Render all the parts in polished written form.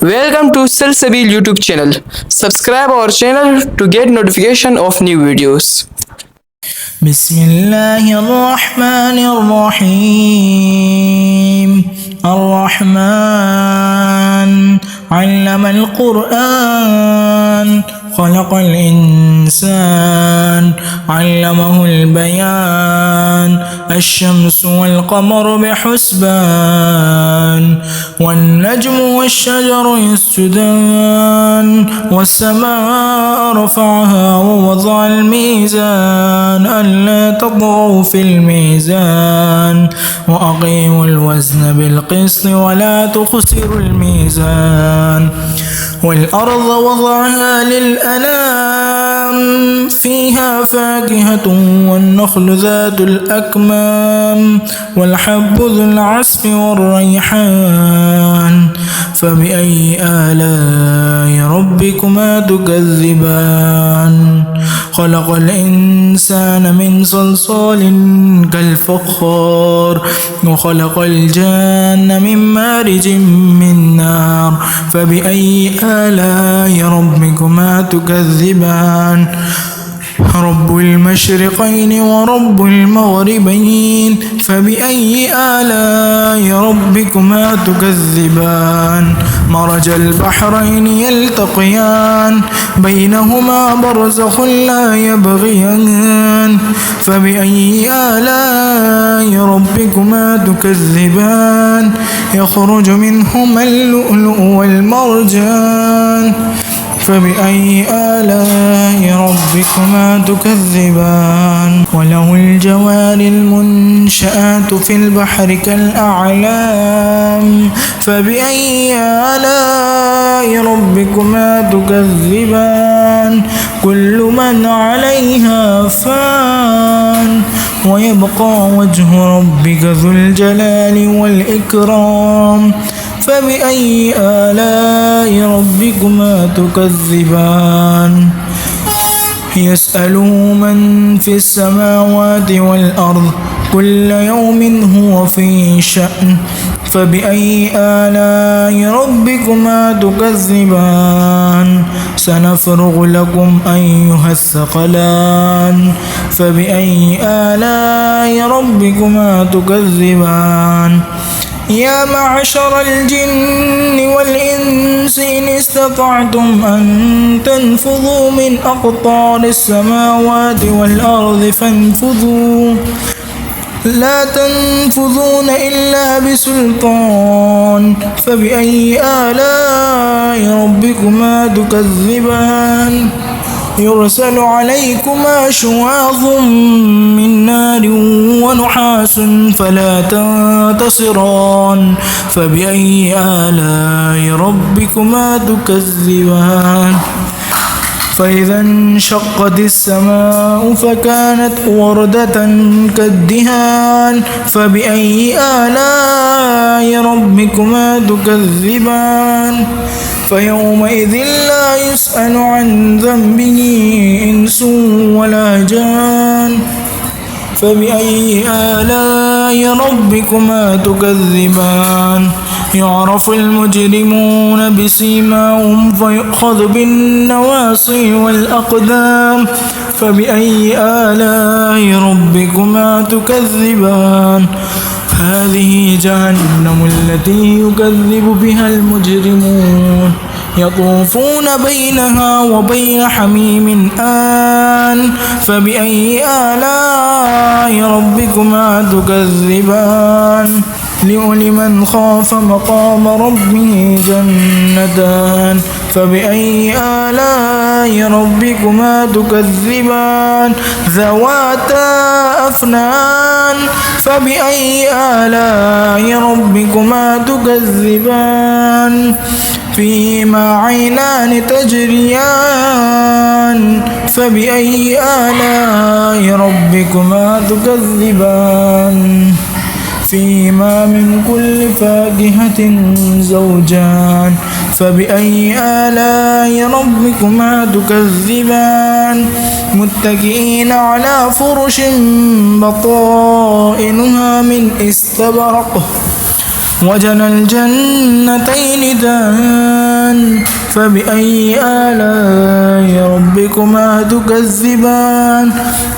Welcome to Salsabil YouTube channel. Subscribe our channel to get notification of new videos. بسم الله الرحمن الرحيم الرحمن علم القرآن خلق الإنسان علمه البيان الشمس والقمر بحسبان والنجم والشجر يسجدان والسماء رفعها ووضع الميزان ألا تطغوا في الميزان وأقيموا الوزن بالقسط ولا تخسروا الميزان والأرض وضعها للأنام فيها فاكهة والنخل ذات الأكمام والحب ذو العصف والريحان فبأي آلاء ربكما تكذبان خلق الإنسان من صلصال كالفخار وخلق الجان من مارج من نار فبأي آلاء ربكما تكذبان رب المشرقين ورب المغربين فبأي آلاء ربكما تكذبان مرج البحرين يلتقيان بينهما برزخ لا يبغيان فبأي آلاء ربكما تكذبان يخرج منهما اللؤلؤ والمرجان فبأي آلاء ربكما تكذبان وله الجوار المنشآت في البحر كالأعلام فبأي آلاء ربكما تكذبان كل من عليها فان ويبقى وجه ربك ذو الجلال والإكرام فبأي آلاء ربكما تكذبان يسأله من في السماوات والأرض كل يوم هو في شأن فبأي آلاء ربكما تكذبان سنفرغ لكم أيها الثقلان فبأي آلاء ربكما تكذبان يا معشر الجن والإنس إن استطعتم أن تنفذوا من أقطار السماوات والأرض فانفذوا لا تنفذون إلا بسلطان فبأي آلاء ربكما تكذبان يرسل عليكما شواظ من نار ونحاس فلا تنتصران فبأي آلاء ربكما تكذبان فإذا انشقت السماء فكانت وردة كالدهان فبأي آلاء ربكما تكذبان فيومئذ لا يسأل عن ذنبه إنس ولا جان فبأي آلاء ربكما تكذبان يعرف المجرمون بسيماهم فيؤخذ بالنواصي والأقدام فبأي آلاء ربكما تكذبان هذه جهنم التي يكذب بها المجرمون يطوفون بينها وبين حميم آن فبأي آلاء ربكما تكذبان لمن خاف مقام ربه جنتان فبأي آلاء ربكما تكذبان ذواتا أفنان فبأي آلاء ربكما تكذبان فيما عينان تجريان فبأي آلاء ربكما تكذبان فيما من كل فاكهة زوجان فبأي آلاء ربكما تكذبان متكئين على فرش بطائنها من استبرق وجنى الجنتين دان فبأي آلاء ربكما تكذبان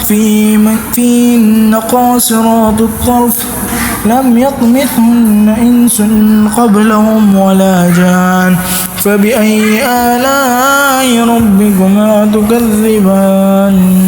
فيهن قاصرات الطرف لم يطمثهن إنس قبلهم ولا جان فبأي آلاء ربكما تكذبان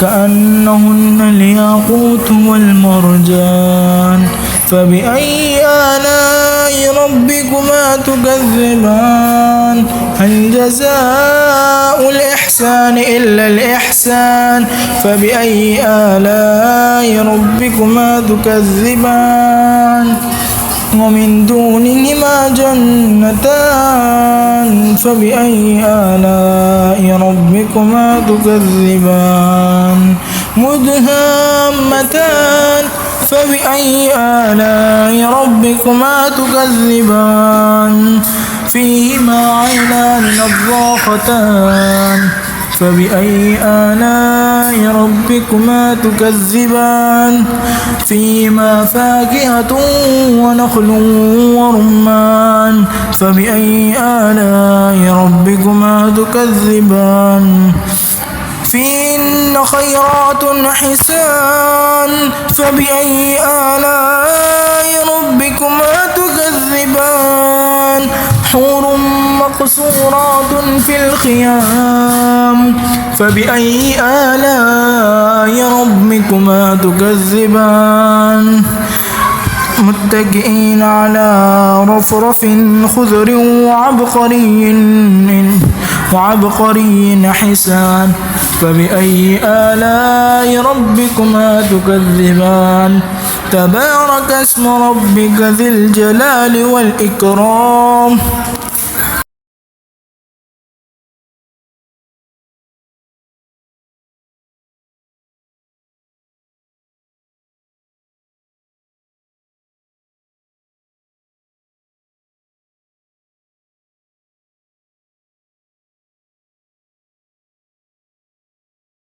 كأنهن الياقوت والمرجان فبأي آلاء ربكما تكذبان هل جزاء الإحسان إلا الإحسان فبأي آلاء ربكما تكذبان ومن دونهما جنتان فبأي آلاء ربكما تكذبان مدهامتان فبأي آلاء ربكما تكذبان فيهما عينان نضاختان فبأي آلاء ربكما تكذبان فيهما فاكهة ونخل ورمان فبأي آلاء ربكما تكذبان فيهن خيرات حسان فبأي آلاء ربكما تكذبان حور مقصورات في الخيام فبأي آلاء ربكما تكذبان متكئين على رفرف خضر وعبقري حسان فبأي آلاء ربكما تكذبان تبارك اسم ربك ذي الجلال والإكرام